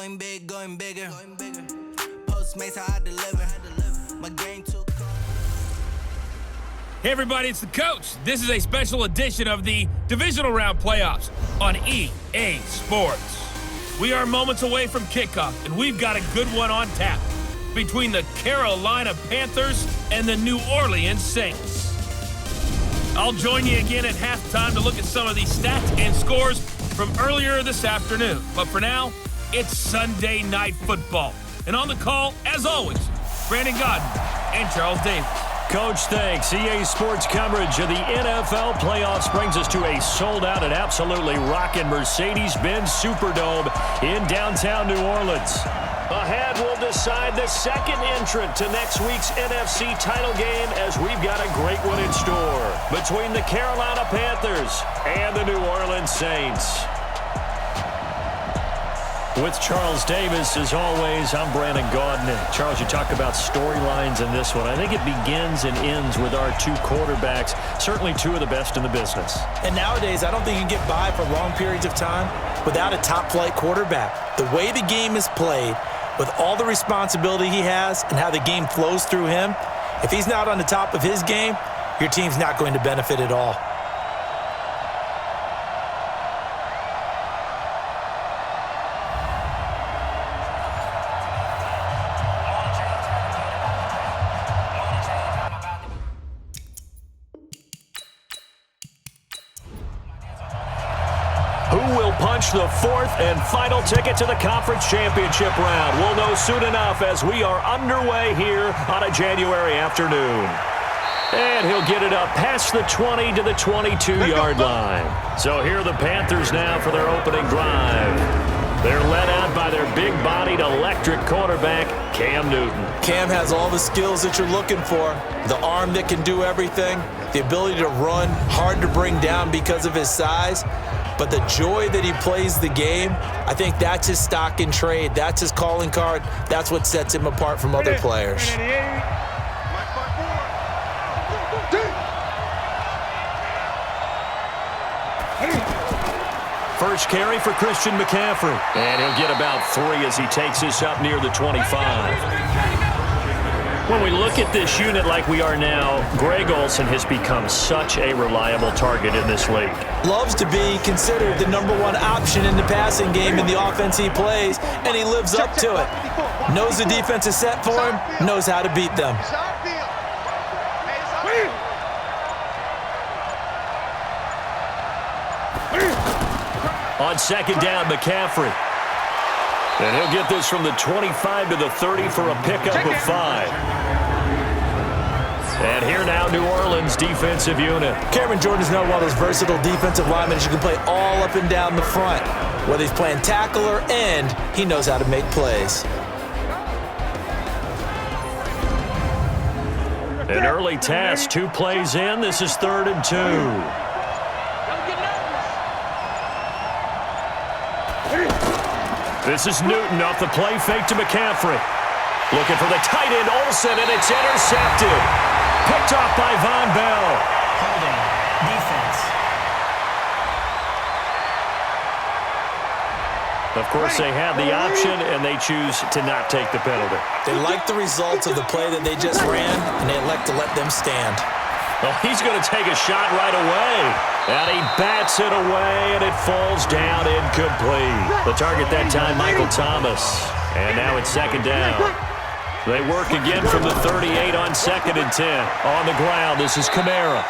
Going big, going bigger. Postmates how I deliver. My game too cold. Hey everybody, it's the coach. This is a special edition of the Divisional Round Playoffs on EA Sports. We are moments away from kickoff, and we've got a good one on tap between the Carolina Panthers and the New Orleans Saints. I'll join you again at halftime to look at some of these stats and scores from earlier this afternoon. But for now, it's Sunday Night Football. And on the call, as always, Brandon Godden and Charles Davis. Coach, thanks. EA Sports coverage of the NFL playoffs brings us to a sold-out and absolutely rocking Mercedes-Benz Superdome in downtown New Orleans. Ahead, we'll decide the second entrant to next week's NFC title game as we've got a great one in store between the Carolina Panthers and the New Orleans Saints. With Charles Davis, as always, I'm Brandon Godden. Charles, you talk about storylines in this one. I think it begins and ends with our two quarterbacks, certainly two of the best in the business. And nowadays, I don't think you can get by for long periods of time without a top-flight quarterback. The way the game is played, with all the responsibility he has and how the game flows through him, if he's not on the top of his game, your team's not going to benefit at all. The fourth and final ticket to the conference championship round. We'll know soon enough as we are underway here on a January afternoon. And he'll get it up past the 20 to the 22-yard line. So here are the Panthers now for their opening drive. They're led out by their big-bodied electric quarterback, Cam Newton. Cam has all the skills that you're looking for. The arm that can do everything. The ability to run, hard to bring down because of his size. But the joy that he plays the game, I think that's his stock in trade. That's his calling card. That's what sets him apart from other players. First carry for Christian McCaffrey. And he'll get about 3 as he takes this up near the 25. When we look at this unit like we are now, Greg Olsen has become such a reliable target in this league. Loves to be considered the #1 option in the passing game in the offense he plays, and he lives up to it. Knows the defense is set for him, knows how to beat them. On second down, McCaffrey. And he'll get this from the 25 to the 30 for a pickup of 5. And here now, New Orleans defensive unit. Cameron Jordan's now one of those versatile defensive linemen you can play all up and down the front. Whether he's playing tackle or end, he knows how to make plays. An early test, 2 plays in. This is 3rd and 2. This is Newton off the play fake to McCaffrey. Looking for the tight end, Olsen, and it's intercepted. Picked off by Von Bell. Holding. Defense. Of course, they have the option, and they choose to not take the penalty. They like the results of the play that they just ran, and they elect to let them stand. Well, he's going to take a shot right away. And he bats it away, and it falls down incomplete. The target that time, Michael Thomas. And now it's 2nd down. They work again from the 38 on 2nd and 10. On the ground, this is Kamara.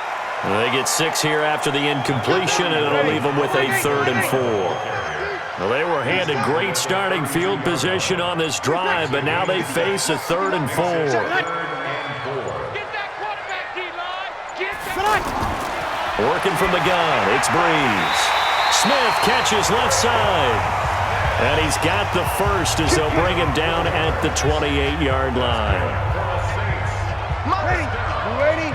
They get 6 here after the incompletion, and it'll leave them with a 3rd and 4. Well, they were handed great starting field position on this drive, but now they face a 3rd and 4. Working from the gun, it's Breeze. Smith catches left side. And he's got the first as they'll bring him down at the 28-yard line. Ready?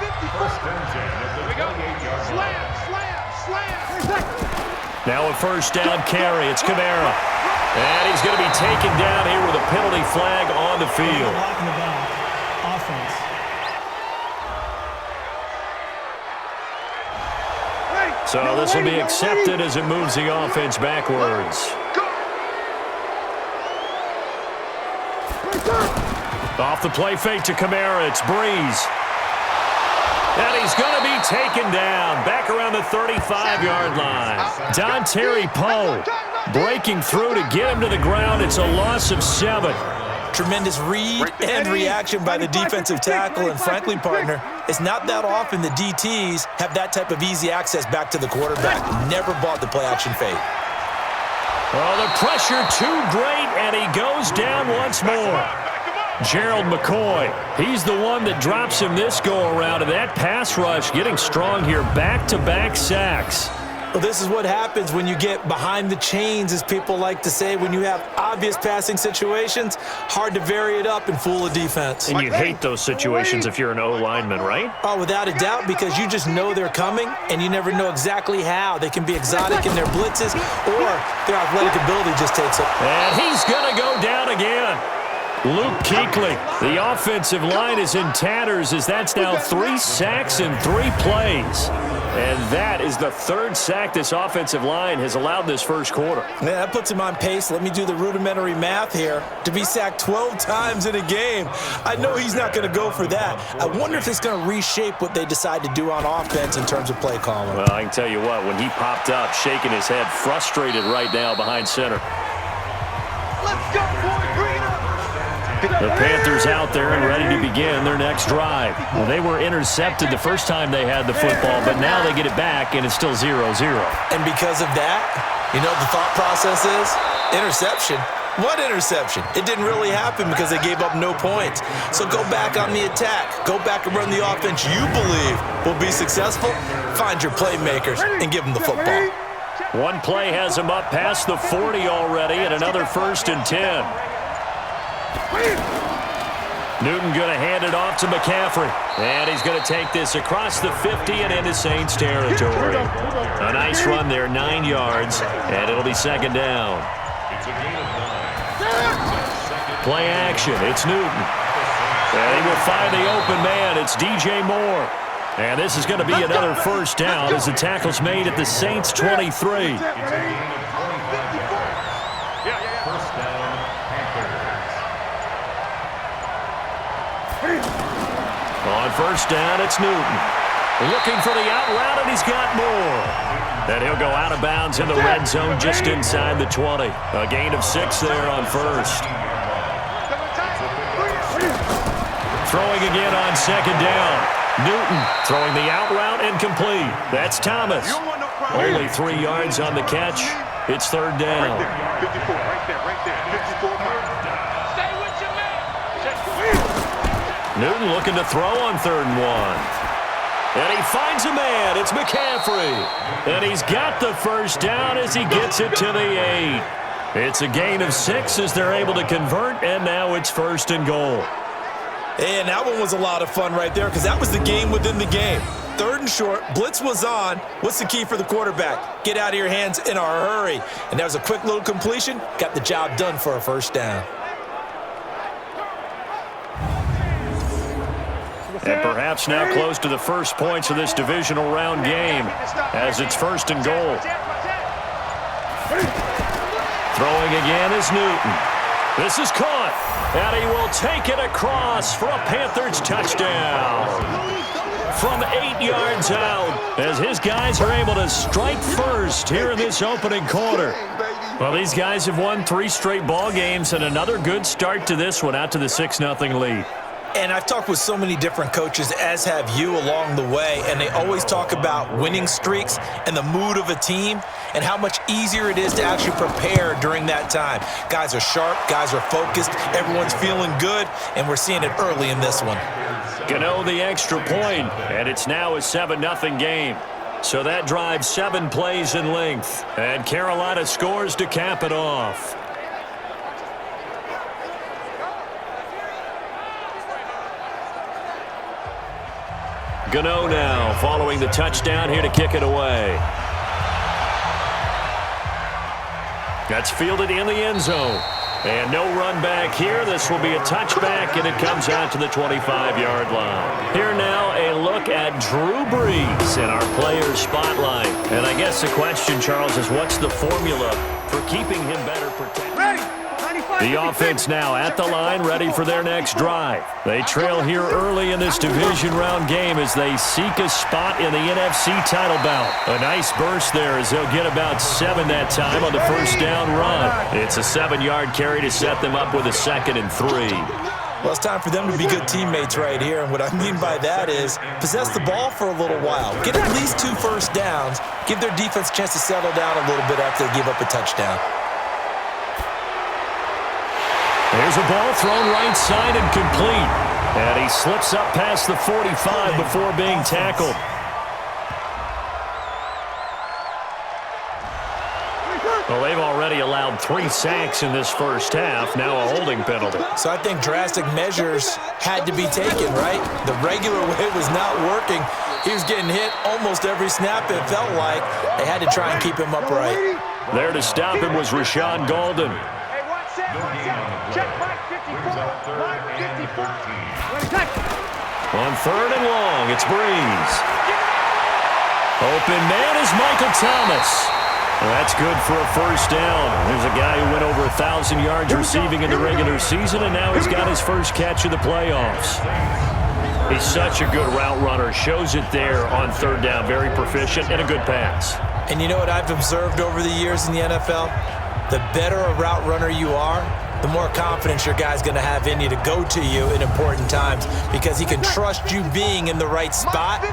51st and 10 at the 28-yard line. Slam. Now a first down carry. It's Kamara. And he's going to be taken down here with a penalty flag on the field. Offense. So this will be accepted as it moves the offense backwards. Off the play fake to Kamara, it's Breeze. And he's going to be taken down back around the 35-yard line. Terry Poe breaking through to get him to the ground. It's a loss of 7. Tremendous read and reaction by the defensive tackle. And frankly, partner, it's not that often the DTs have that type of easy access back to the quarterback. Never bought the play-action fake. Oh, the pressure too great, and he goes down once more. Gerald McCoy, he's the one that drops him this go-around, and that pass rush getting strong here, back-to-back sacks. Well, this is what happens when you get behind the chains, as people like to say. When you have obvious passing situations, hard to vary it up and fool a defense. And you hate those situations if you're an O-lineman, right? Oh, without a doubt, because you just know they're coming, and you never know exactly how. They can be exotic in their blitzes, or their athletic ability just takes it. And he's going to go down again. Luke Kuechly, the offensive line is in tatters as that's now 3 sacks in 3 plays. And that is the 3rd sack this offensive line has allowed this first quarter. Yeah, that puts him on pace. Let me do the rudimentary math here. To be sacked 12 times in a game, I know he's not going to go for that. I wonder if it's going to reshape what they decide to do on offense in terms of play calling. Well, I can tell you what, when he popped up, shaking his head, frustrated right now behind center. Let's go, boy, bring it up. The Panthers out there and ready to begin their next drive. Well, they were intercepted the first time they had the football, but now they get it back, and it's still 0-0. And because of that, you know what the thought process is? Interception. What interception? It didn't really happen because they gave up no points. So go back on the attack. Go back and run the offense you believe will be successful. Find your playmakers and give them the football. One play has him up past the 40 already, and another 1st and 10. Newton going to hand it off to McCaffrey. And he's going to take this across the 50 and into Saints territory. A nice run there, 9 yards, and it'll be 2nd down. Play action, it's Newton. And he will find the open man, it's DJ Moore. And this is going to be another 1st down as the tackle's made at the Saints 23. On 1st down, it's Newton. Looking for the out route, and he's got more. And he'll go out of bounds in the red zone just inside the 20. A gain of 6 there on 1st. Throwing again on 2nd down. Newton throwing the out route incomplete. That's Thomas. Only 3 yards on the catch. It's 3rd down. 54, right there, 54. Newton looking to throw on 3rd and 1. And he finds a man. It's McCaffrey. And he's got the 1st down as he gets it to the 8. It's a gain of 6 as they're able to convert, and now it's 1st and goal. And that one was a lot of fun right there because that was the game within the game. 3rd and short, blitz was on. What's the key for the quarterback? Get out of your hands in a hurry. And that was a quick little completion. Got the job done for a 1st down. And perhaps now close to the first points of this divisional round game as it's 1st and goal. Throwing again is Newton. This is caught, and he will take it across for a Panthers touchdown. From 8 yards out, as his guys are able to strike first here in this opening quarter. Well, these guys have won 3 straight ball games, and another good start to this one out to the 6-0 lead. And I've talked with so many different coaches, as have you, along the way, and they always talk about winning streaks and the mood of a team and how much easier it is to actually prepare during that time. Guys are sharp, guys are focused, everyone's feeling good, and we're seeing it early in this one. Gano the extra point, and it's now a 7-0 game. So that drives 7 plays in length, and Carolina scores to cap it off. Gano now following the touchdown here to kick it away. That's fielded in the end zone. And no run back here. This will be a touchback, and it comes out to the 25-yard line. Here now, a look at Drew Brees in our player spotlight. And I guess the question, Charles, is what's the formula for keeping him better protected? Ready, 95. The offense now at the line, ready for their next drive. They trail here early in this division round game as they seek a spot in the NFC title bout. A nice burst there as they'll get about 7 that time on the first down run. It's a 7-yard carry to set them up with a 2nd and 3. Well, it's time for them to be good teammates right here. And what I mean by that is possess the ball for a little while. Get at least 2 first downs. Give their defense a chance to settle down a little bit after they give up a touchdown. There's a ball thrown right side and complete. And he slips up past the 45 before being tackled. Well, they've already allowed 3 sacks in this first half, now a holding penalty. So I think drastic measures had to be taken, right? The regular way was not working. He was getting hit almost every snap, it felt like. They had to try and keep him upright. There to stop him was Rashawn Golden. Hey, watch that. Check Mike 54. Mike 54. On 3rd and long, it's Breeze. Open man is Michael Thomas. Well, that's good for a first down. There's a guy who went over 1,000 yards receiving in the regular season, and now he's got his first catch of the playoffs. He's such a good route runner. Shows it there on 3rd down. Very proficient and a good pass. And you know what I've observed over the years in the NFL? The better a route runner you are, the more confidence your guy's going to have in you to go to you in important times because he can trust you being in the right spot,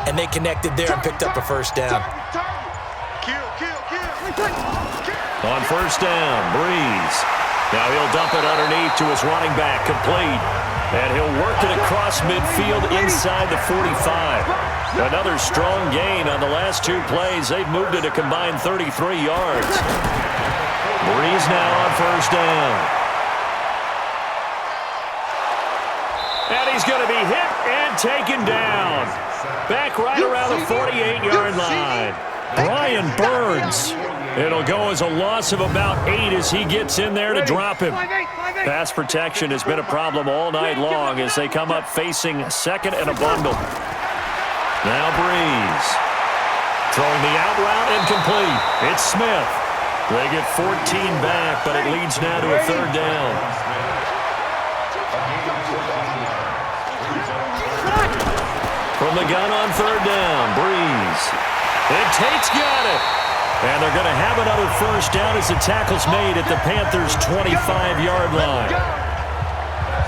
and they connected there and picked up a first down. On 1st down, Breeze. Now he'll dump it underneath to his running back, complete. And he'll work it across midfield inside the 45. Another strong gain on the last 2 plays. They've moved it a combined 33 yards. Breeze now on 1st down. And he's going to be hit and taken down. Back right around the 48-yard line. Brian Burns. It'll go as a loss of about 8 as he gets in there to drop him. Pass protection has been a problem all night long as they come up facing 2nd and a bundle. Now Breeze. Throwing the out route incomplete. It's Smith. They get 14 back, but it leads now to a 3rd down. From the gun on 3rd down, Breeze. And Tate's got it. And they're going to have another first down as the tackle's made at the Panthers' 25-yard line.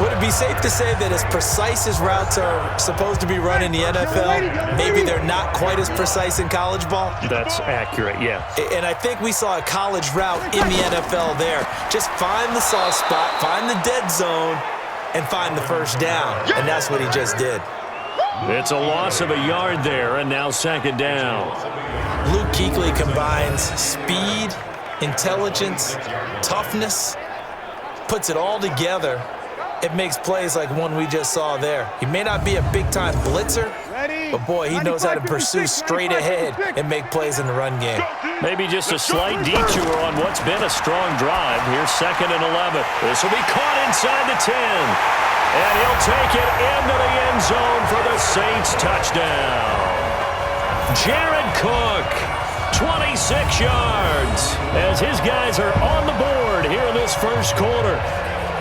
Would it be safe to say that as precise as routes are supposed to be run in the NFL, maybe they're not quite as precise in college ball? That's accurate, yeah. And I think we saw a college route in the NFL there. Just find the soft spot, find the dead zone, and find the first down. And that's what he just did. It's a loss of a yard there, and now 2nd down. Luke Kuechly combines speed, intelligence, toughness, puts it all together. It makes plays like one we just saw there. He may not be a big-time blitzer, but boy, he knows how to pursue straight ahead and make plays in the run game. Maybe just a slight detour on what's been a strong drive. Here's 2nd and 11. This will be caught inside the 10. And he'll take it into the end zone for the Saints touchdown. Jared Cook, 26 yards, as his guys are on the board here in this first quarter.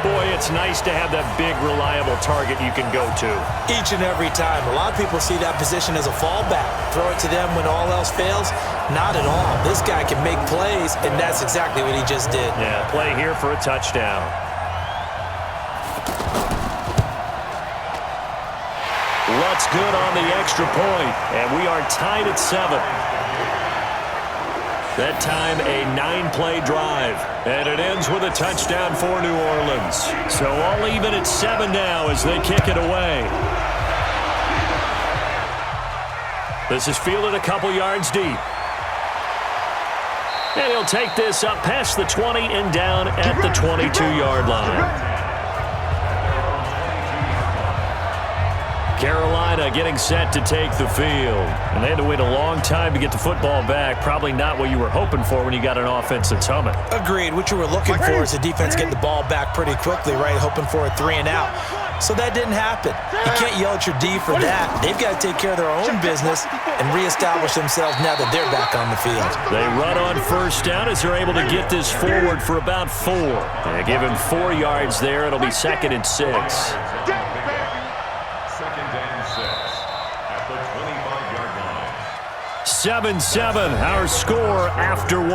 Boy, it's nice to have that big, reliable target you can go to. Each and every time. A lot of people see that position as a fallback. Throw it to them when all else fails. Not at all. This guy can make plays, and that's exactly what he just did. Yeah, play here for a touchdown. Lutz good on the extra point, and we are tied at 7. That time, a 9-play drive, and it ends with a touchdown for New Orleans. So all even at 7 now as they kick it away. This is fielded a couple yards deep. And he'll take this up past the 20 and down at the 22-yard line. Carolina getting set to take the field. And they had to wait a long time to get the football back. Probably not what you were hoping for when you got an offense that's humming. Agreed. What you were looking for is the defense getting the ball back pretty quickly, right? Hoping for a 3-and-out. So that didn't happen. You can't yell at your D for that. They've got to take care of their own business and reestablish themselves now that they're back on the field. They run on first down as they're able to get this forward for about 4. They give him 4 yards there. It'll be 2nd and 6. 2nd and 6 at the 25-yard line. 7-7, our score after 1.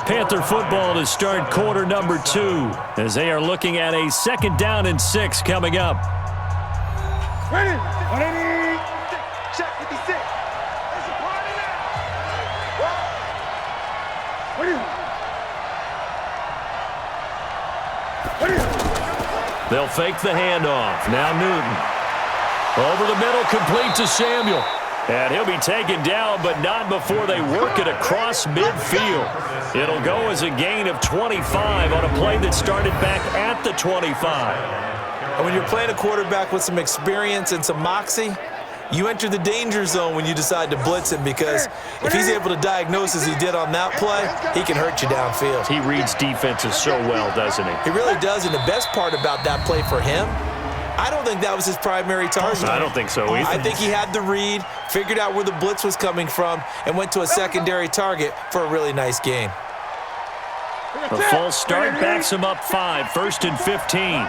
Panther football to start quarter number 2 as they are looking at a 2nd down and 6 coming up. Ready? 180. Check 56. There's a party now. They'll fake the handoff. Now Newton. Over the middle, complete to Samuel. And he'll be taken down, but not before they work it across midfield. It'll go as a gain of 25 on a play that started back at the 25. And when you're playing a quarterback with some experience and some moxie, you enter the danger zone when you decide to blitz him, because if he's able to diagnose as he did on that play, he can hurt you downfield. He reads defenses so well, doesn't he? He really does, and the best part about that play for him, I don't think that was his primary target. I don't think so either. I think he had the read, figured out where the blitz was coming from, and went to a secondary target for a really nice gain. A false start backs him up 5, 1st and 15.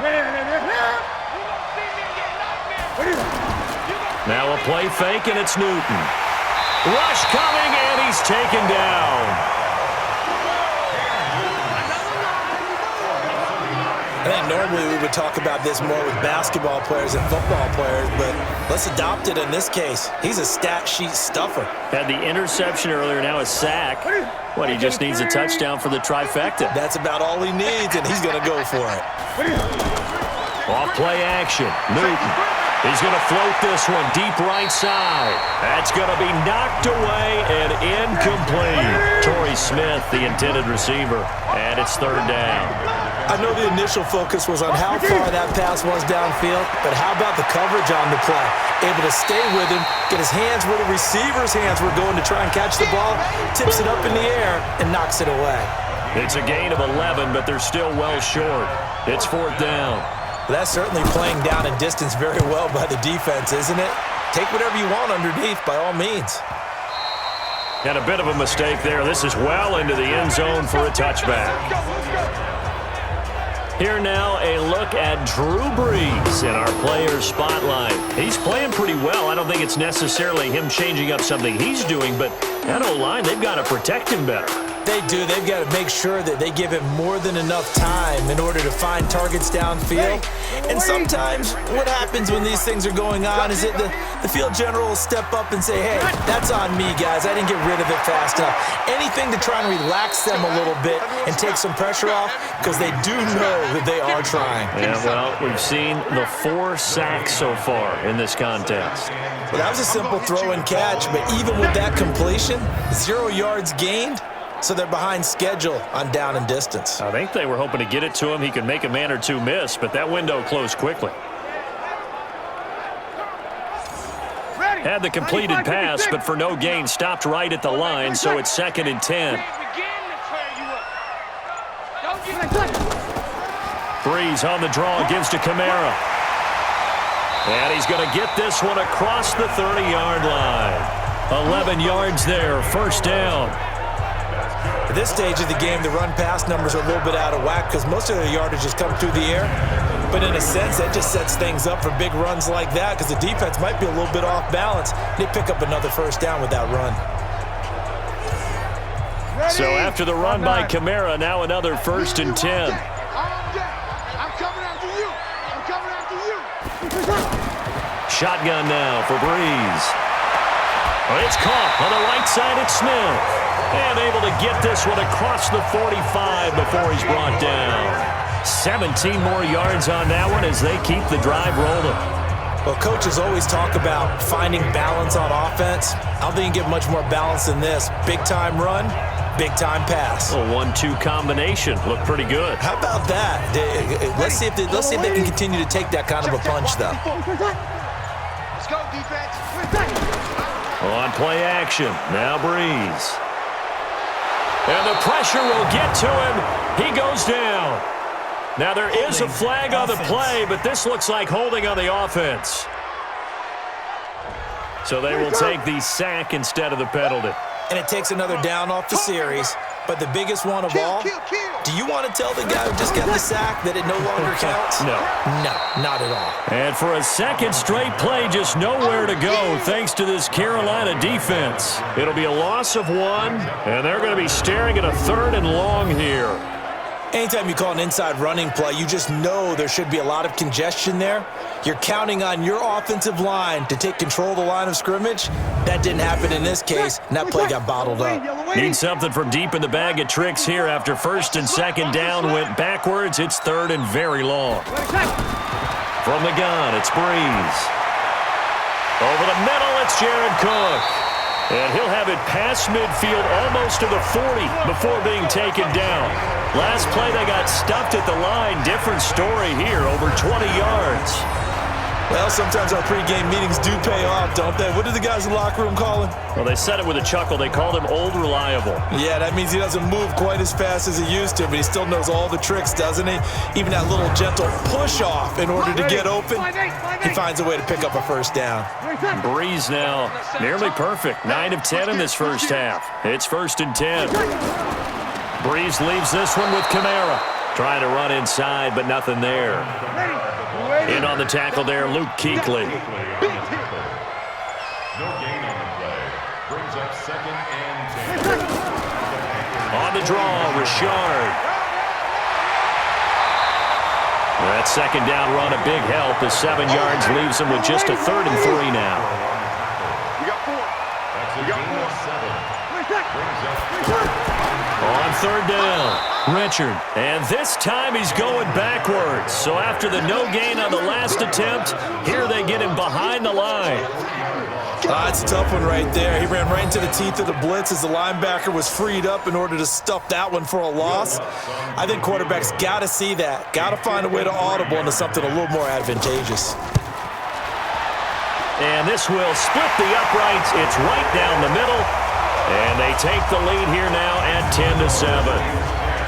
Now a play fake, and it's Newton. Rush coming, and he's taken down. I think normally we would talk about this more with basketball players and football players, but let's adopt it in this case. He's a stat sheet stuffer. Had the interception earlier, now a sack. What, he just needs a touchdown for the trifecta. That's about all he needs, and he's going to go for it. Off play action, Newton. He's going to float this one deep right side. That's going to be knocked away and incomplete. Torrey Smith, the intended receiver, and it's 3rd down. I know the initial focus was on how far that pass was downfield, but how about the coverage on the play? Able to stay with him, get his hands where the receiver's hands were going to try and catch the ball, tips it up in the air, and knocks it away. It's a gain of 11, but they're still well short. It's 4th down. That's certainly playing down in distance very well by the defense, isn't it? Take whatever you want underneath, by all means. And a bit of a mistake there. This is well into the end zone for a touchback. Here now, a look at Drew Brees in our player spotlight. He's playing pretty well. I don't think it's necessarily him changing up something he's doing, but that O-line, they've got to protect him better. They do. They've got to make sure that they give him more than enough time in order to find targets downfield. And sometimes what happens when these things are going on is that the field general will step up and say, hey, that's on me, guys. I didn't get rid of it fast enough. Anything to try and relax them a little bit and take some pressure off, because they do know that they are trying. Yeah, well, we've seen the 4 sacks so far in this contest. Well, that was a simple throw and catch, but even with that completion, 0 yards gained. So they're behind schedule on down and distance. I think they were hoping to get it to him. He could make a man or two miss, but that window closed quickly. Had the completed pass, but for no gain, stopped right at the line, so it's 2nd and 10. Brees on the draw, gives to Kamara. And he's going to get this one across the 30-yard line. 11 yards there, 1st down. At this stage of the game, the run-pass numbers are a little bit out of whack because most of their yardage has come through the air. But in a sense, that just sets things up for big runs like that because the defense might be a little bit off balance. They pick up another 1st down with that run. So after the run by Kamara, now another 1st and 10. I'm coming after you. I'm coming after you. Shotgun now for Brees. It's caught on the right side. It's Smith. And able to get this one across the 45 before he's brought down. 17 more yards on that one as they keep the drive rolling. Well, coaches always talk about finding balance on offense. I don't think you get much more balance than this. Big-time run, big-time pass. A 1-2 combination. Looked pretty good. How about that? Let's see if they can continue to take that kind of a punch, though. go, defense. On play action, now Breeze. And the pressure will get to him. He goes down. Now there is a flag on the play, but this looks like holding on the offense. So they will take the sack instead of the penalty. And it takes another down off the series. But the biggest one of all, do you want to tell the guy who just got the sack that it no longer counts? No. No, not at all. And for a second straight play, just nowhere to go thanks to this Carolina defense. It'll be a loss of 1, and they're going to be staring at a 3rd and long here. Anytime you call an inside running play, you just know there should be a lot of congestion there. You're counting on your offensive line to take control of the line of scrimmage. That didn't happen in this case, and that play got bottled up. Need something from deep in the bag of tricks here after 1st and 2nd down went backwards. It's 3rd and very long. From the gun, it's Breeze. Over the middle, it's Jared Cook. And he'll have it past midfield almost to the 40 before being taken down. Last play, they got stuffed at the line. Different story here, over 20 yards. Well, sometimes our pregame meetings do pay off, don't they? What do the guys in the locker room call him? Well, they said it with a chuckle. They called him Old Reliable. Yeah, that means he doesn't move quite as fast as he used to, but he still knows all the tricks, doesn't he? Even that little gentle push-off in order to get open, he finds a way to pick up a 1st down. Breeze now nearly perfect. 9 of 10 in this first half. It's 1st and 10. Breeze leaves this one with Kamara. Trying to run inside, but nothing there. In on the tackle there, Luke Kuechly. No gain on the play. Brings up 2nd and 10. On the draw, Richard. That 2nd down run, a big help. The 7 yards leaves him with just a 3rd and 3 now. We got 4. That's a gain of 7. Brings up 3rd. On 3rd down, Richard. And this time he's going backwards. So after the no gain on the last attempt, here they get him behind the line. It's a tough one right there. He ran right into the teeth of the blitz as the linebacker was freed up in order to stuff that one for a loss. I think quarterbacks got to see that. Got to find a way to audible into something a little more advantageous. And this will split the uprights. It's right down the middle. And they take the lead here now at 10-7.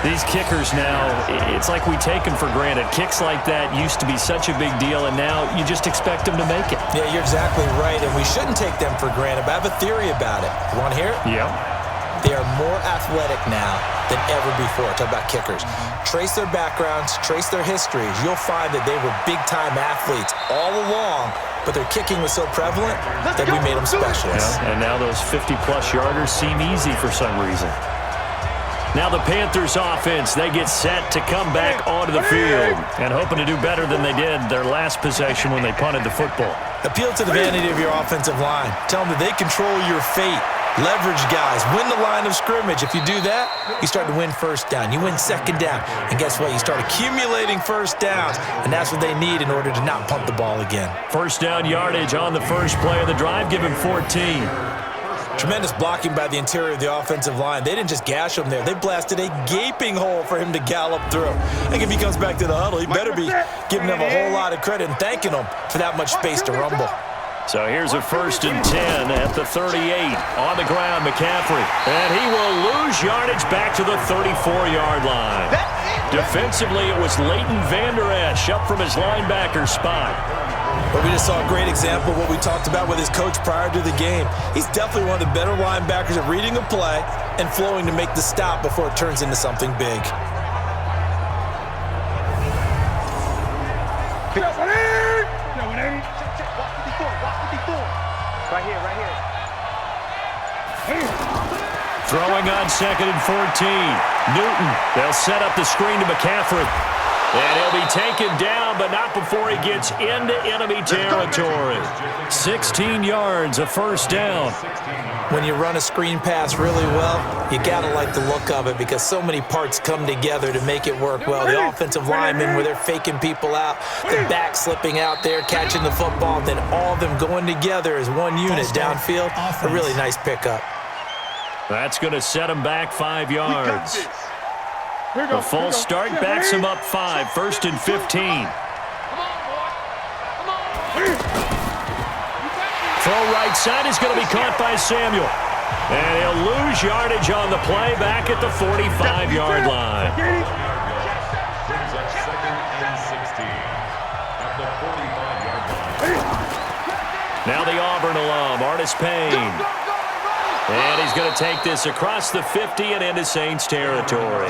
These kickers now, it's like we take them for granted. Kicks like that used to be such a big deal, and now you just expect them to make it. Yeah, you're exactly right, and we shouldn't take them for granted, but I have a theory about it. You want to hear it? Yeah. They are more athletic now than ever before. Talk about kickers. Trace their backgrounds, trace their histories. You'll find that they were big-time athletes all along, but their kicking was so prevalent that we made them specialists. Yeah, and now those 50-plus yarders seem easy for some reason. Now the Panthers offense, they get set to come back onto the field and hoping to do better than they did their last possession when they punted the football. Appeal to the vanity of your offensive line. Tell them that they control your fate. Leverage guys. Win the line of scrimmage. If you do that, you start to win 1st down. You win 2nd down. And guess what? You start accumulating 1st downs, and that's what they need in order to not punt the ball again. 1st down yardage on the first play of the drive. Give him 14. Tremendous blocking by the interior of the offensive line. They didn't just gash him there. They blasted a gaping hole for him to gallop through. I think if he comes back to the huddle, he better be giving them a whole lot of credit and thanking them for that much space to rumble. So here's a 1st and 10 at the 38. On the ground, McCaffrey. And he will lose yardage back to the 34-yard line. Defensively, it was Leighton Vander Esch up from his linebacker spot. But we just saw a great example of what we talked about with his coach prior to the game. He's definitely one of the better linebackers at reading a play and flowing to make the stop before it turns into something big. Right here. Throwing on 2nd and 14. Newton, they'll set up the screen to McCaffrey. And he'll be taken down, but not before he gets into enemy territory. 16 yards, a 1st down. When you run a screen pass really well, you got to like the look of it because so many parts come together to make it work well. The offensive linemen, where they're faking people out, the back slipping out there, catching the football, then all of them going together as one unit downfield. A really nice pickup. That's going to set him back 5 yards. A false start backs him up 5, 1st and 15. Throw right side is going to be caught by Samuel. And he'll lose yardage on the play back at the 45-yard line. Brings up 2nd and 16 at the 45-yard line. Now the Auburn alum, Artis Payne. And he's going to take this across the 50 and into Saints territory.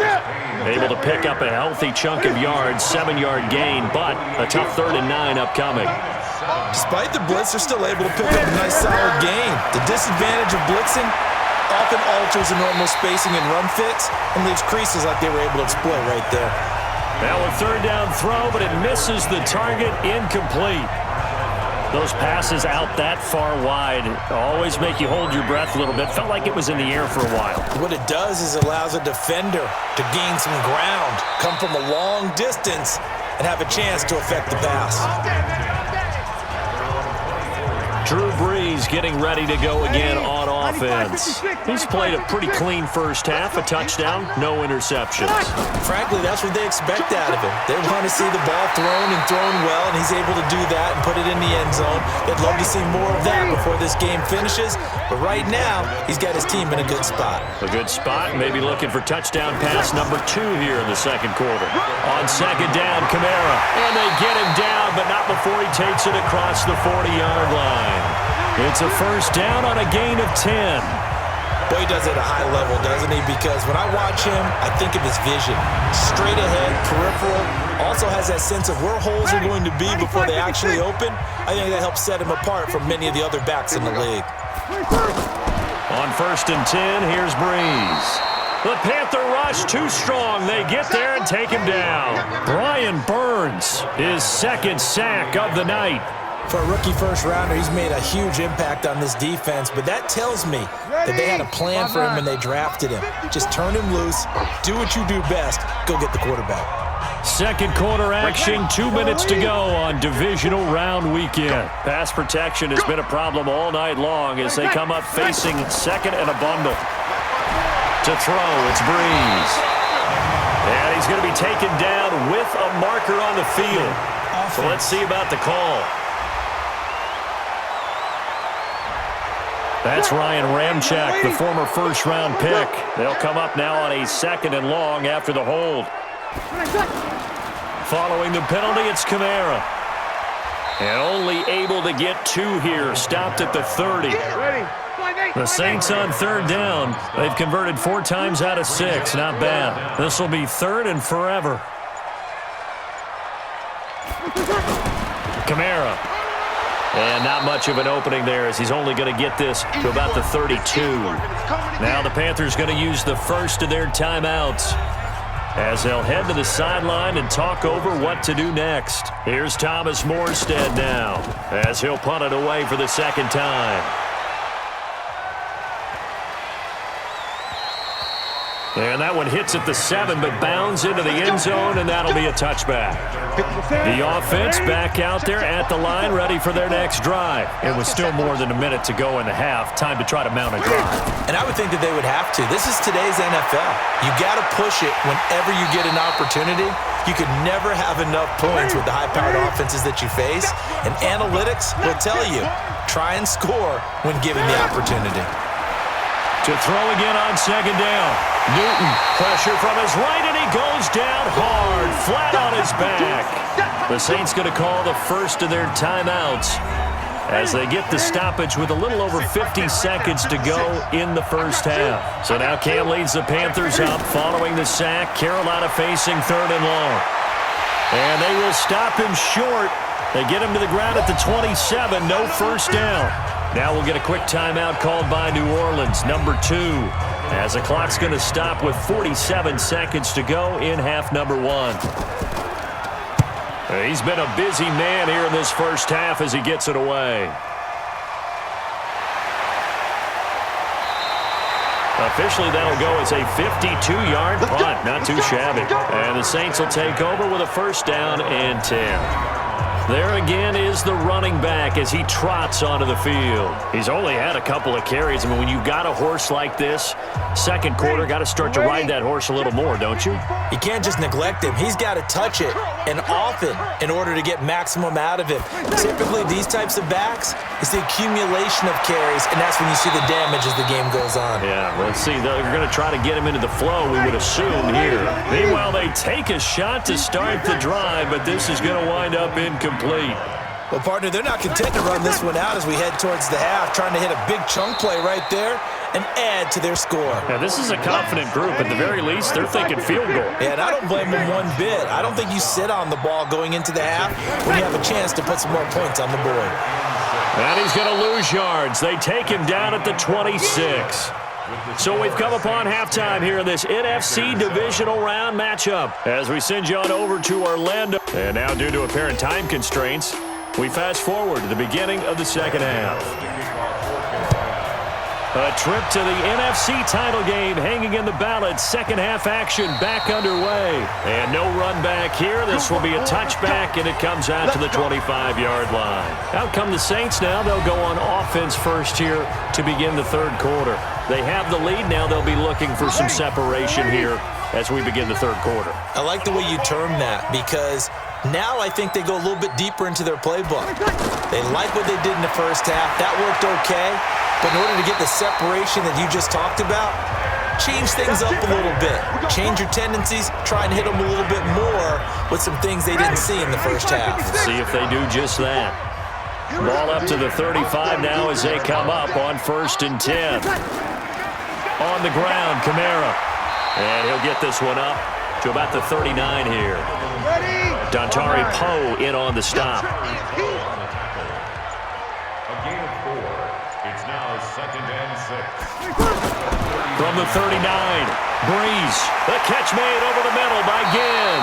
Able to pick up a healthy chunk of yards, 7-yard gain, but a tough 3rd and 9 upcoming. Despite the blitz, they're still able to pick up a nice solid gain. The disadvantage of blitzing often alters the normal spacing and run fits and leaves creases like they were able to exploit right there. Now a 3rd down throw, but it misses the target, incomplete. Those passes out that far wide always make you hold your breath a little bit. Felt like it was in the air for a while. What it does is it allows a defender to gain some ground, come from a long distance, and have a chance to affect the pass. Drew Brees getting ready to go again on offense. He's played a pretty clean first half, a touchdown, no interceptions. Frankly, that's what they expect out of him. They want to see the ball thrown and thrown well, and he's able to do that and put it in the end zone. They'd love to see more of that before this game finishes, but right now, he's got his team in a good spot. A good spot, maybe looking for touchdown pass number 2 here in the second quarter. On 2nd down, Kamara, and they get him down, but not before he takes it across the 40-yard line. It's a first down on a gain of 10. Boy, he does it at a high level, doesn't he? Because when I watch him, I think of his vision. Straight ahead, peripheral. Also has that sense of where holes are going to be before they actually open. I think that helps set him apart from many of the other backs in the league. On 1st and 10, here's Brees. The Panther rush too strong. They get there and take him down. Brian Burns, his 2nd sack of the night. For a rookie first-rounder, he's made a huge impact on this defense, but that tells me that they had a plan for him when they drafted him. Just turn him loose, do what you do best, go get the quarterback. Second quarter action, 2 minutes to go on divisional round weekend. Pass protection has been a problem all night long as they come up facing 2nd and a bundle. To throw, it's Brees. And he's going to be taken down with a marker on the field. So let's see about the call. That's Ryan Ramczyk, the former first-round pick. They'll come up now on a 2nd and long after the hold. Following the penalty, it's Kamara. And only able to get 2 here, stopped at the 30. The Saints on 3rd down. They've converted 4 times out of 6. Not bad. This will be 3rd and forever. Kamara. And not much of an opening there as he's only going to get this to about the 32. Now the Panthers going to use the first of their timeouts as they'll head to the sideline and talk over what to do next. Here's Thomas Morstead now as he'll punt it away for the 2nd time. And that one hits at the 7, but bounds into the end zone, and that'll be a touchback. The offense back out there at the line, ready for their next drive. It was still more than a minute to go in the half. Time to try to mount a drive. And I would think that they would have to. This is today's NFL. You got to push it whenever you get an opportunity. You could never have enough points with the high-powered offenses that you face. And analytics will tell you, try and score when given the opportunity. To throw again on 2nd down. Newton, pressure from his right, and he goes down hard, flat on his back. The Saints going to call the first of their timeouts as they get the stoppage with a little over 50 seconds to go in the first half. So now Cam leads the Panthers up following the sack. Carolina facing 3rd and long. And they will stop him short. They get him to the ground at the 27, no first down. Now we'll get a quick timeout called by New Orleans, number 2, as the clock's going to stop with 47 seconds to go in half number 1. He's been a busy man here in this first half as he gets it away. Officially, that'll go as a 52-yard punt. Not too shabby. And the Saints will take over with a first down and 10. There again is the running back as he trots onto the field. He's only had a couple of carries. I mean, when you've got a horse like this, second quarter, got to start to ride that horse a little more, don't you? You can't just neglect him. He's got to touch it, and often, in order to get maximum out of him. Typically, these types of backs, it's the accumulation of carries, and that's when you see the damage as the game goes on. Yeah, let's see. They're going to try to get him into the flow, we would assume here. Meanwhile, they take a shot to start the drive, but this is going to wind up incomplete. Well, partner, they're not content to run this one out as we head towards the half, trying to hit a big chunk play right there and add to their score. Now, this is a confident group. At the very least, they're thinking field goal. Yeah, and I don't blame them one bit. I don't think you sit on the ball going into the half when you have a chance to put some more points on the board. And he's going to lose yards. They take him down at the 26. So we've come upon halftime here in this NFC divisional round matchup as we send you on over to Orlando. And now, due to apparent time constraints, we fast forward to the beginning of the second half. A trip to the NFC title game hanging in the balance. Second half action back underway. And no run back here. This will be a touchback, and it comes out to the 25-yard line. Out come the Saints now. They'll go on offense first here to begin the third quarter. They have the lead. Now they'll be looking for some separation here as we begin the third quarter. I like the way you term that because now I think they go a little bit deeper into their playbook. They like what they did in the first half. That worked okay. But in order to get the separation that you just talked about, change things up a little bit. Change your tendencies. Try and hit them a little bit more with some things they didn't see in the first half. See if they do just that. Ball up to the 35 now as they come up on 1st and 10. On the ground, Kamara. And he'll get this one up to about the 39 here. Dontari Poe in on the stop. From the 39, Breeze. The catch made over the middle by Ginn.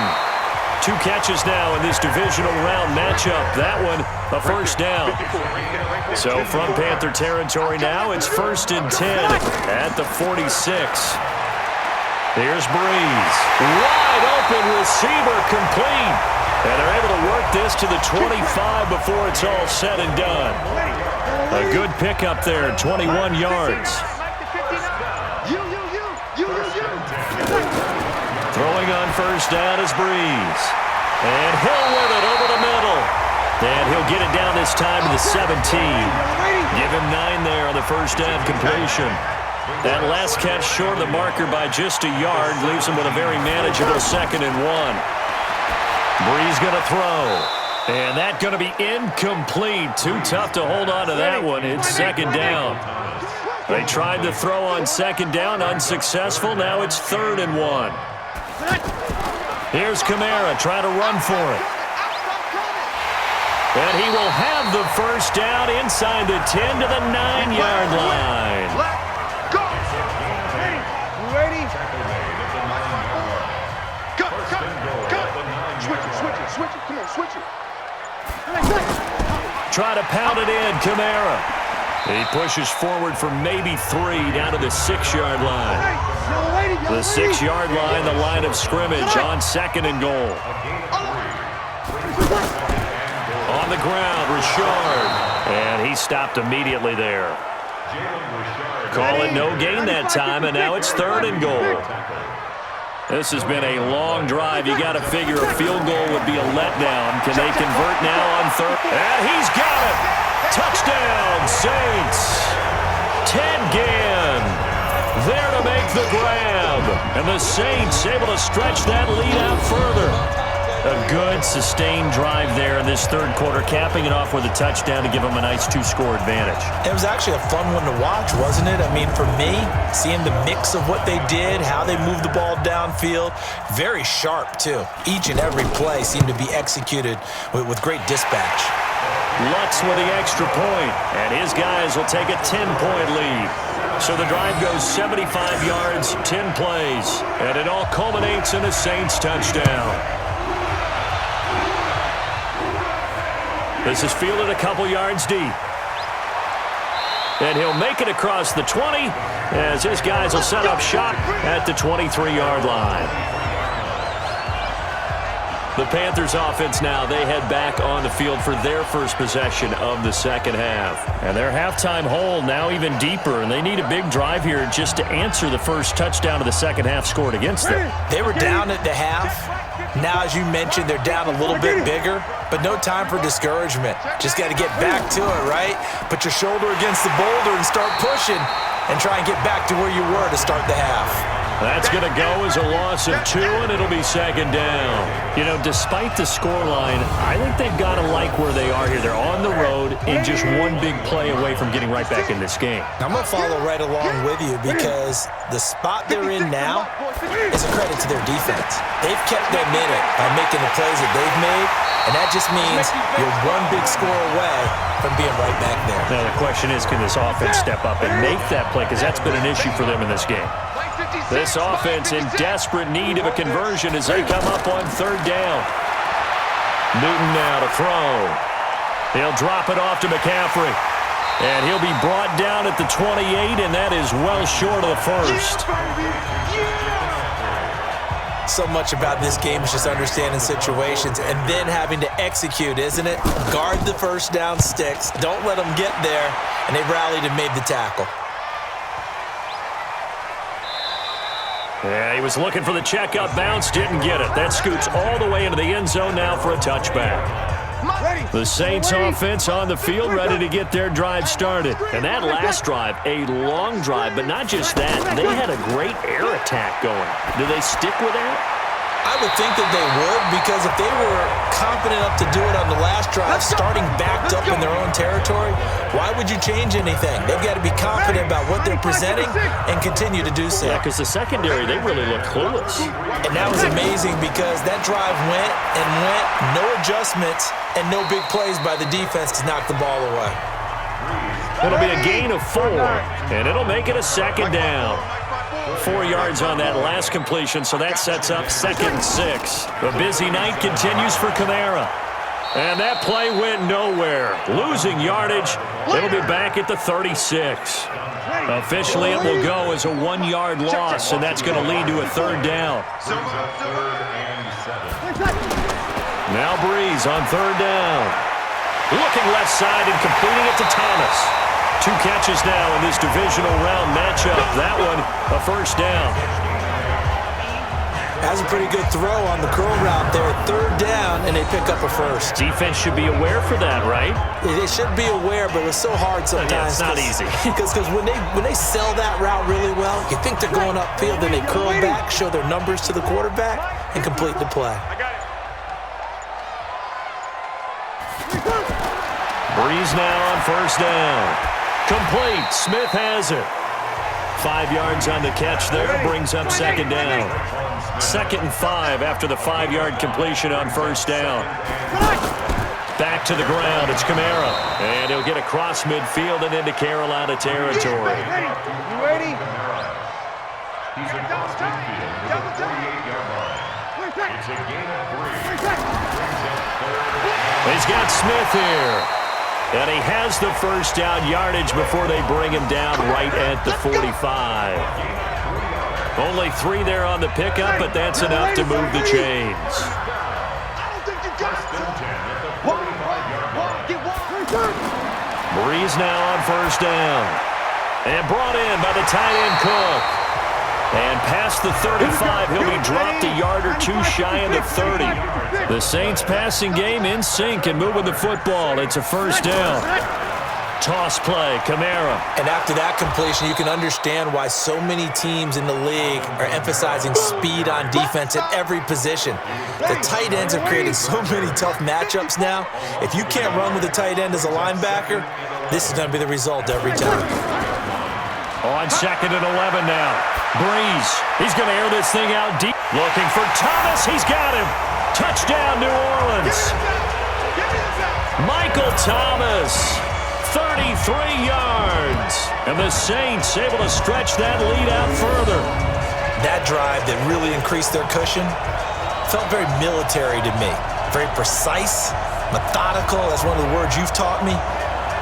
2 catches now in this divisional round matchup. That one, a first down. So from Panther territory now, it's 1st and 10 at the 46. Here's Breeze. Wide open receiver complete. And they're able to work this to the 25 before it's all said and done. A good pickup there, 21 yards. Throwing on first down is Breeze. And Hill with it over the middle. And he'll get it down this time to the 17. Give him 9 there on the first down completion. That last catch short of the marker by just a yard leaves him with a very manageable 2nd and 1. Breeze going to throw. And that going to be incomplete. Too tough to hold on to that one. It's 2nd down. They tried to throw on 2nd down, unsuccessful. Now it's 3rd and 1. Here's Kamara trying to run for it. And he will have the first down inside the 10 to the 9-yard line. Go! Ready? Go! Switch it. Come on, switch it. Try to pound it in, Kamara. He pushes forward for maybe 3 down to the 6-yard line. The 6-yard line, the line of scrimmage on 2nd and goal. On the ground, Richard. And he stopped immediately there. Call it no gain that time, and now it's 3rd and goal. This has been a long drive. You got to figure a field goal would be a letdown. Can they convert now on 3rd? And he's got it. Touchdown, Saints. Ted Ginn there to make the grab. And the Saints able to stretch that lead out further. A good, sustained drive there in this third quarter, capping it off with a touchdown to give them a nice 2-score advantage. It was actually a fun one to watch, wasn't it? I mean, for me, seeing the mix of what they did, how they moved the ball downfield, very sharp, too. Each and every play seemed to be executed with great dispatch. Lutz with the extra point, and his guys will take a 10-point lead. So the drive goes 75 yards, 10 plays, and it all culminates in a Saints touchdown. This is fielded a couple yards deep. And he'll make it across the 20 as his guys will set up shop at the 23-yard line. The Panthers offense now, they head back on the field for their first possession of the second half. And their halftime hole now even deeper, and they need a big drive here just to answer the first touchdown of the second half scored against them. They were down at the half. Now, as you mentioned, they're down a little bit bigger, but no time for discouragement. Just got to get back to it, right? Put your shoulder against the boulder and start pushing and try and get back to where you were to start the half. That's going to go as a loss of 2, and it'll be second down. You know, despite the scoreline, I think they've got to like where they are here. They're on the road and just one big play away from getting right back in this game. I'm going to follow right along with you because the spot they're in now is a credit to their defense. They've kept them in it by making the plays that they've made, and that just means you're one big score away from being right back there. Now, the question is, can this offense step up and make that play? Because that's been an issue for them in this game. This offense in desperate need of a conversion as they come up on third down. Newton now to throw. He'll drop it off to McCaffrey. And he'll be brought down at the 28, and that is well short of the first. So much about this game is just understanding situations and then having to execute, isn't it? Guard the first down sticks. Don't let them get there. And they rallied and made the tackle. Yeah, he was looking for the checkup bounce, didn't get it. That scoots all the way into the end zone now for a touchback. The Saints offense on the field ready to get their drive started. And that last drive, a long drive, but not just that. They had a great air attack going. Do they stick with that? I would think that they would, because if they were confident enough to do it on the last drive, starting backed up in their own territory, why would you change anything? They've got to be confident about what they're presenting and continue to do so. Yeah, because the secondary, they really look clueless. And that was amazing because that drive went and went, no adjustments, and no big plays by the defense to knock the ball away. It'll be a gain of 4, and it'll make it a second down. 4 yards on that last completion, so that sets up 2nd and 6. The busy night continues for Kamara. And that play went nowhere. Losing yardage. It'll be back at the 36. Officially, it will go as a 1-yard loss, and that's going to lead to a third down. Now Breeze on third down. Looking left side and completing it to Thomas. 2 catches now in this divisional round matchup. That one, a first down. That's a pretty good throw on the curl route there. Third down, and they pick up a first. Defense should be aware for that, right? They should be aware, but it's so hard sometimes. Yeah, it's not easy. Because when they sell that route really well, you think they're going upfield, then they curl back, show their numbers to the quarterback, and complete the play. Breeze now on first down. Complete. Smith has it. 5 yards on the catch there. Brings up second down. 2nd and 5 after the 5-yard completion on first down. Back to the ground. It's Kamara. And he'll get across midfield and into Carolina territory. You ready? He's across midfield to the 48-yard line. It's a gain of 3. He's got Smith here. And he has the first down yardage before they bring him down right at the 45. Only 3 there on the pickup, but that's enough to move the chains. Breeze now on first down. And brought in by the tight end Cook. And past the 35, he'll be dropped a yard or 2 shy of the 30. The Saints passing game in sync and moving the football. It's a first down. Toss play, Kamara. And after that completion, you can understand why so many teams in the league are emphasizing speed on defense at every position. The tight ends have created so many tough matchups now. If you can't run with a tight end as a linebacker, this is going to be the result every time. On 2nd and 11 now. Breeze. He's going to air this thing out deep. Looking for Thomas. He's got him. Touchdown, New Orleans. Michael Thomas. 33 yards. And the Saints able to stretch that lead out further. That drive that really increased their cushion felt very military to me. Very precise, methodical. That's one of the words you've taught me.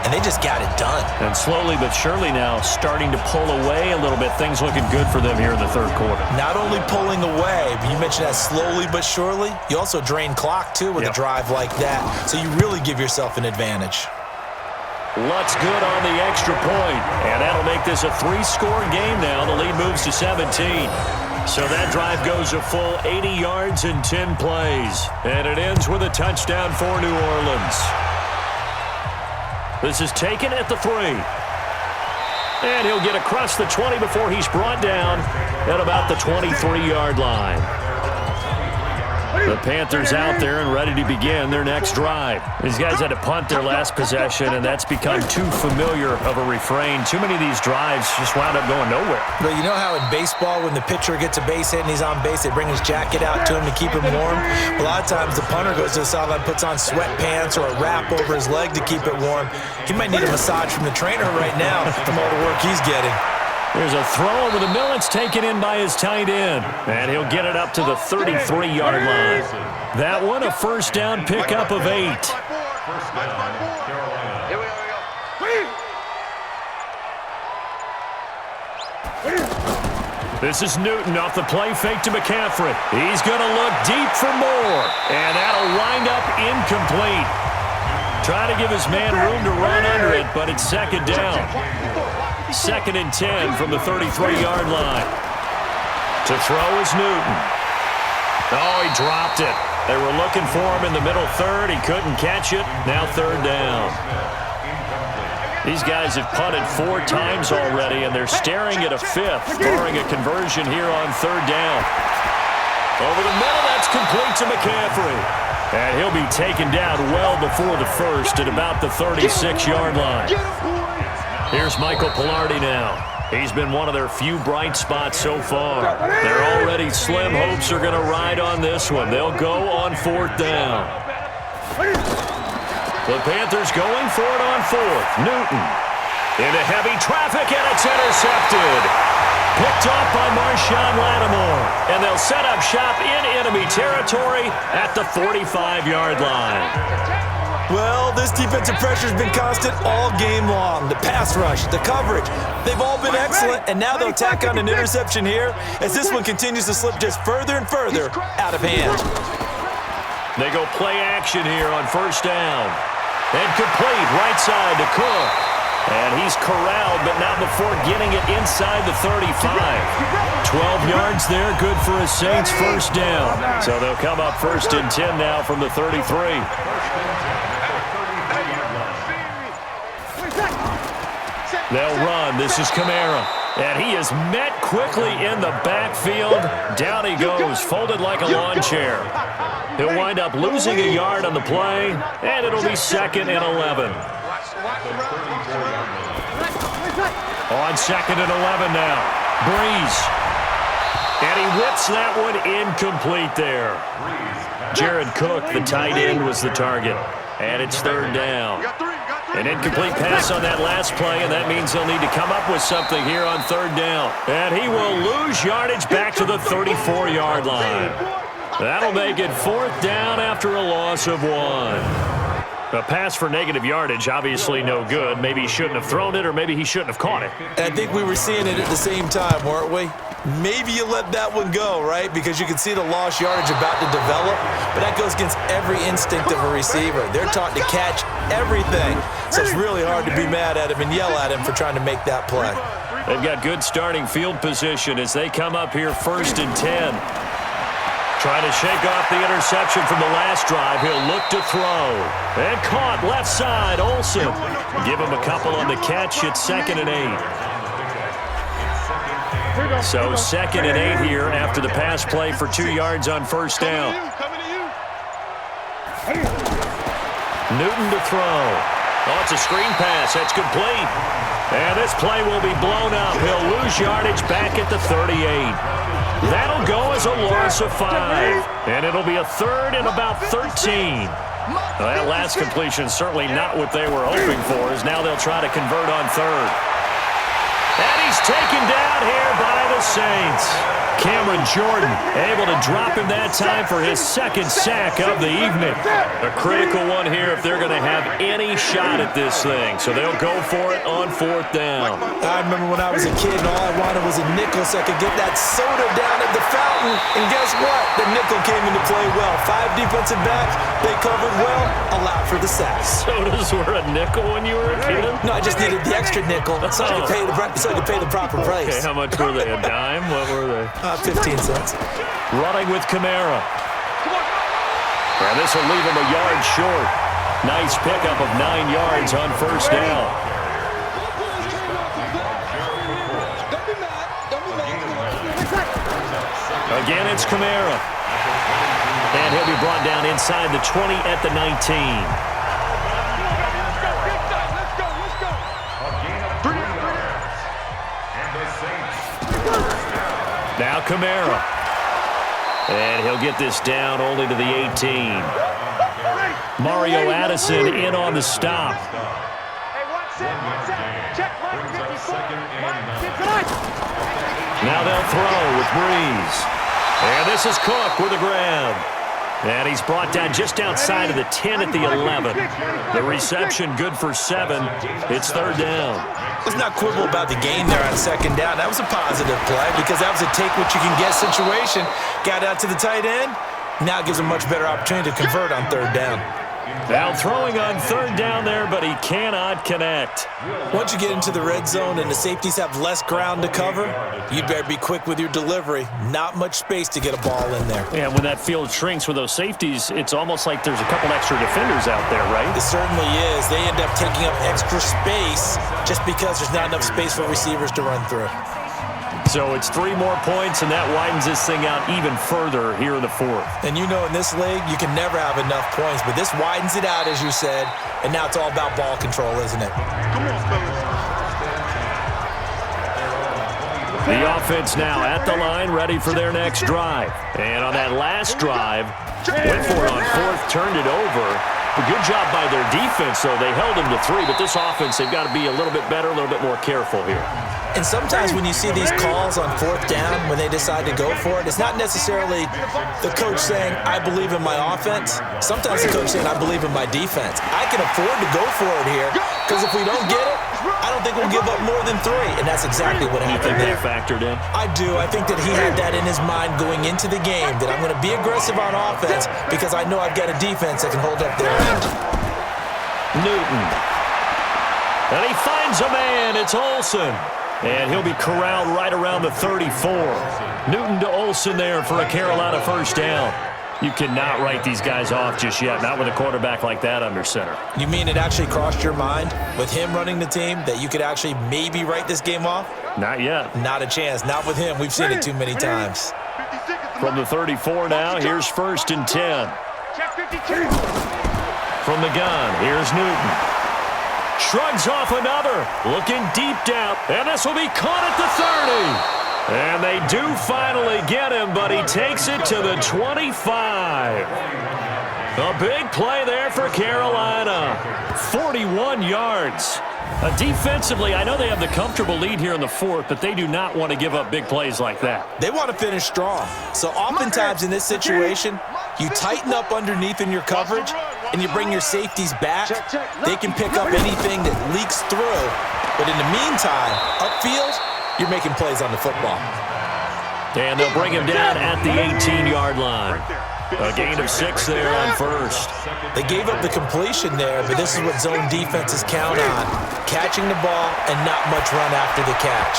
and they just got it done. And slowly but surely now starting to pull away a little bit. Things looking good for them here in the third quarter. Not only pulling away, but you mentioned that slowly but surely. You also drain clock, too, with a drive like that. So you really give yourself an advantage. Lutz good on the extra point, and that'll make this a 3-score game now. The lead moves to 17. So that drive goes a full 80 yards in 10 plays, and it ends with a touchdown for New Orleans. This is taken at the 3. And he'll get across the 20 before he's brought down at about the 23-yard line. The Panthers out there and ready to begin their next drive. These guys had to punt their last possession, and that's become too familiar of a refrain. Too many of these drives just wound up going nowhere. But you know how in baseball, when the pitcher gets a base hit and he's on base, they bring his jacket out to him to keep him warm? A lot of times the punter goes to the sideline, puts on sweatpants or a wrap over his leg to keep it warm. He might need a massage from the trainer right now from all the work he's getting. There's a throw over the middle. It's taken in by his tight end. And he'll get it up to the 33-yard line. That one, a first down pickup of 8. This is Newton off the play fake to McCaffrey. He's going to look deep for more. And that'll wind up incomplete. Try to give his man room to run under it, but it's second down. 2nd and 10 from the 33-yard line. To throw is Newton. Oh, he dropped it. They were looking for him in the middle third. He couldn't catch it. Now 3rd down. These guys have punted 4 times already, and they're staring at a 5th, barring a conversion here on 3rd down. Over the middle, that's complete to McCaffrey. And he'll be taken down well before the 1st at about the 36-yard line. Here's Michael Pilardi now. He's been one of their few bright spots so far. Their already slim hopes are going to ride on this one. They'll go on 4th down. The Panthers going for it on 4th. Newton into heavy traffic, and it's intercepted. Picked off by Marshawn Lattimore. And they'll set up shop in enemy territory at the 45-yard line. Well, this defensive pressure has been constant all game long. The pass rush, the coverage, they've all been excellent, and now they'll tack on an interception here as this one continues to slip just further and further out of hand. They go play action here on 1st down. And complete right side to Cook. And he's corralled, but not before getting it inside the 35. 12 yards there, good for a Saints 1st down. So they'll come up 1st and 10 now from the 33. They'll run. This is Kamara. And he is met quickly in the backfield. Down he goes, folded like a lawn chair. He'll wind up losing a yard on the play, and it'll be 2nd and 11. On 2nd and 11 now. Breeze. And he whips that one incomplete there. Jared Cook, the tight end, was the target. And it's 3rd down. An incomplete pass on that last play, and that means he'll need to come up with something here on 3rd down. And he will lose yardage back to the 34-yard line. That'll make it 4th down after a loss of 1. A pass for negative yardage, obviously no good. Maybe he shouldn't have thrown it, or maybe he shouldn't have caught it. And I think we were seeing it at the same time, weren't we? Maybe you let that one go, right? Because you can see the lost yardage about to develop. But that goes against every instinct of a receiver. They're taught to catch everything. So it's really hard to be mad at him and yell at him for trying to make that play. They've got good starting field position as they come up here 1st and 10. Trying to shake off the interception from the last drive. He'll look to throw. And caught left side, Olsen. Give him a couple on the catch. It's 2nd and 8. So 2nd and 8 here after the pass play for 2 yards on 1st down. Newton to throw. Oh, it's a screen pass. That's complete. And this play will be blown up. He'll lose yardage back at the 38. That'll go as a loss of 5. And it'll be a 3rd and about 13. Well, that last completion certainly not what they were hoping for, as now they'll try to convert on 3rd. And he's taken down here by the Saints. Cameron Jordan able to drop him that time for his second sack of the evening. A critical one here if they're going to have any shot at this thing. So they'll go for it on 4th down. I remember when I was a kid and all I wanted was a nickel so I could get that soda down at the fountain. And guess what? The nickel came into play well. 5 defensive backs, they covered well, allowed for the sacks. Sodas were a nickel when you were a kid? No, I just needed the extra nickel so I could pay the proper price. Okay, how much were they? A dime? What were they? 15 cents. Running with Kamara. And this will leave him a yard short. Nice pickup of 9 yards on 1st down. Again, it's Kamara. And he'll be brought down inside the 20 at the 19. Now Kamara. And he'll get this down only to the 18. Mario Addison in on the stop. Now they'll throw with Breeze. And this is Cook with the grab. And he's brought down just outside of the 10 at the 11. The reception good for 7. It's 3rd down. Let's not quibble about the gain there on 2nd down. That was a positive play because that was a take-what-you-can-get situation. Got out to the tight end. Now it gives him a much better opportunity to convert on 3rd down. Now throwing on 3rd down there, but he cannot connect. Once you get into the red zone and the safeties have less ground to cover, you'd better be quick with your delivery. Not much space to get a ball in there. Yeah, when that field shrinks with those safeties, it's almost like there's a couple extra defenders out there, right? It certainly is. They end up taking up extra space just because there's not enough space for receivers to run through. So it's 3 more points, and that widens this thing out even further here in the 4th. And you know in this league, you can never have enough points, but this widens it out, as you said, and now it's all about ball control, isn't it? The offense now at the line, ready for their next drive. And on that last drive, went for it on 4th, turned it over. A good job by their defense, though. They held them to 3, but this offense, they've got to be a little bit better, a little bit more careful here. And sometimes when you see these calls on 4th down, when they decide to go for it, it's not necessarily the coach saying, I believe in my offense. Sometimes the coach saying, I believe in my defense. I can afford to go for it here because if we don't get it, I don't think we'll give up more than 3. And that's exactly what happened there. You think they factored in? I do. I think that he had that in his mind going into the game, that I'm going to be aggressive on offense because I know I've got a defense that can hold up their end. Newton. And he finds a man. It's Olsen. And he'll be corralled right around the 34. Newton to Olsen there for a Carolina 1st down. You cannot write these guys off just yet, not with a quarterback like that under center. You mean it actually crossed your mind with him running the team that you could actually maybe write this game off? Not yet. Not a chance. Not with him. We've seen it too many times. From the 34 now, here's 1st and 10. From the gun, here's Newton. Shrugs off another, looking deep down, and this will be caught at the 30. And they do finally get him, but he takes it to the 25. A big play there for Carolina. 41 yards. Defensively, I know they have the comfortable lead here in the 4th, but they do not want to give up big plays like that. They want to finish strong. So oftentimes in this situation, you tighten up underneath in your coverage, and you bring your safeties back. They can pick up anything that leaks through. But in the meantime, upfield, you're making plays on the football. And they'll bring him down at the 18-yard line. A gain of 6 there on 1st. They gave up the completion there, but this is what zone defenses count on. Catching the ball and not much run after the catch.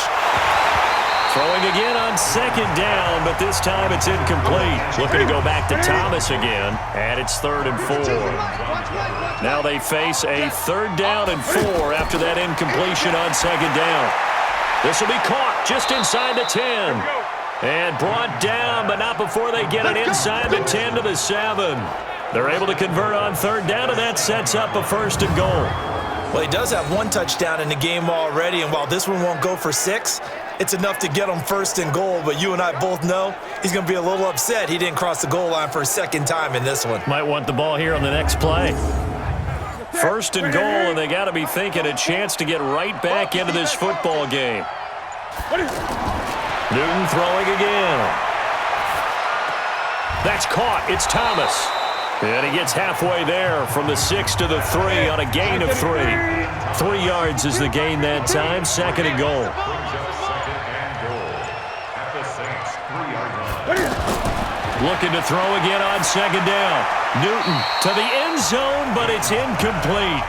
Throwing again on 2nd down, but this time it's incomplete. Looking to go back to Thomas again, and it's 3rd and 4. Now they face a 3rd down and 4 after that incompletion on 2nd down. This will be caught just inside the 10. And brought down, but not before they get it inside the 10 to the 7. They're able to convert on 3rd down, and that sets up a 1st and goal. Well, he does have 1 touchdown in the game already, and while this one won't go for 6, it's enough to get him 1st and goal. But you and I both know he's going to be a little upset he didn't cross the goal line for a 2nd time in this one. Might want the ball here on the next play. 1st and goal, and they got to be thinking a chance to get right back into this football game. Newton throwing again. That's caught. It's Thomas. And he gets halfway there from the 6 to the 3 on a gain of 3. 3 yards is the gain that time. Second and goal. Second and goal at the Saints 3-yard line. Looking to throw again on second down. Newton to the end zone, but it's incomplete.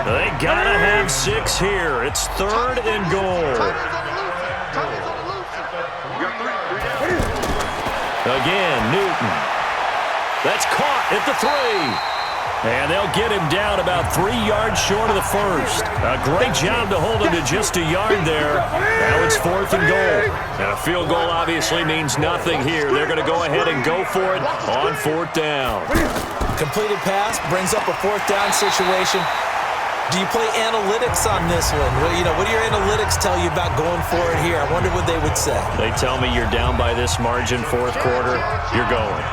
They gotta have 6 here. It's third and goal. Again, Newton. That's caught at the 3. And they'll get him down about 3 yards short of the first. A great job to hold him to just a yard there. Now it's fourth and goal. And a field goal obviously means nothing here. They're going to go ahead and go for it on fourth down. Completed pass brings up a fourth down situation. Do you play analytics on this one? Well, what do your analytics tell you about going for it here? I wonder what they would say. They tell me you're down by this margin, fourth quarter, you're going.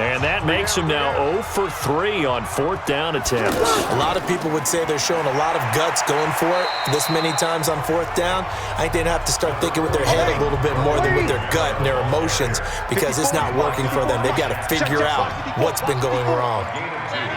And that makes him now 0 for 3 on fourth down attempts. A lot of people would say they're showing a lot of guts going for it this many times on fourth down. I think they'd have to start thinking with their head a little bit more than with their gut and their emotions because it's not working for them. They've got to figure out what's been going wrong.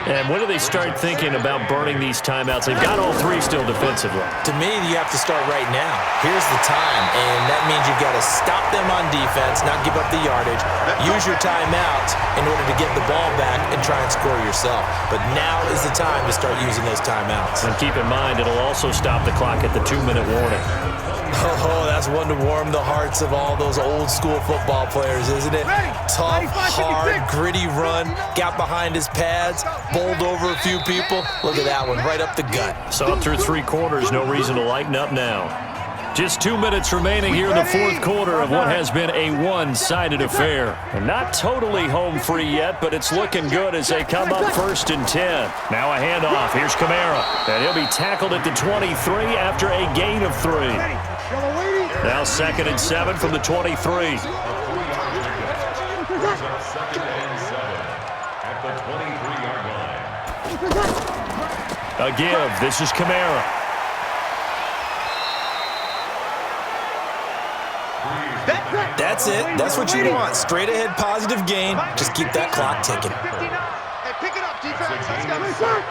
And when do they start thinking about burning these timeouts? They've got all 3 still defensively. To me, you have to start right now. Here's the time, and that means you've got to stop them on defense, not give up the yardage, use your timeouts in order to get the ball back and try and score yourself. But now is the time to start using those timeouts. And keep in mind, it'll also stop the clock at the 2-minute warning. Oh, that's one to warm the hearts of all those old-school football players, isn't it? Tough, hard, gritty run, got behind his pads, bowled over a few people. Look at that one, right up the gut. So through 3 quarters, no reason to lighten up now. Just 2 minutes remaining here in the fourth quarter of what has been a one-sided affair. And not totally home free yet, but it's looking good as they come up 1st and 10. Now a handoff. Here's Kamara. And he'll be tackled at the 23 after a gain of 3. Now 2nd and 7 from the 23. Second and 7 at the 23-yard line. A give. This is Kamara. That's it. That's what you want. Straight ahead positive gain. Just keep that clock ticking. Hey, pick it up, defense. Let's go.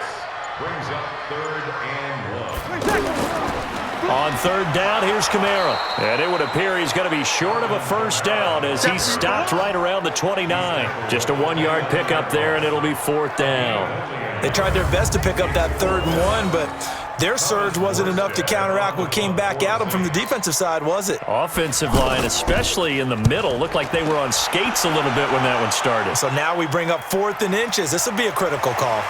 Brings up 3rd and 1. On 3rd down, here's Kamara. And it would appear he's going to be short of a first down as he stopped right around the 29. Just a 1-yard pickup there, and it'll be 4th down. They tried their best to pick up that 3rd and 1, but their surge wasn't enough to counteract what came back at them from the defensive side, was it? Offensive line, especially in the middle, looked like they were on skates a little bit when that one started. So now we bring up 4th and inches. This will be a critical call.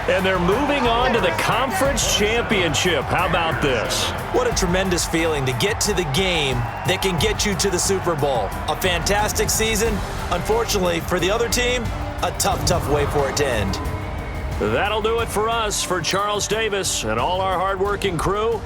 And they're moving on to the conference championship. How about this? What a tremendous feeling to get to the game that can get you to the Super Bowl. A fantastic season. Unfortunately, for the other team, a tough way for it to end. That'll do it for us. For Charles Davis and all our hardworking crew,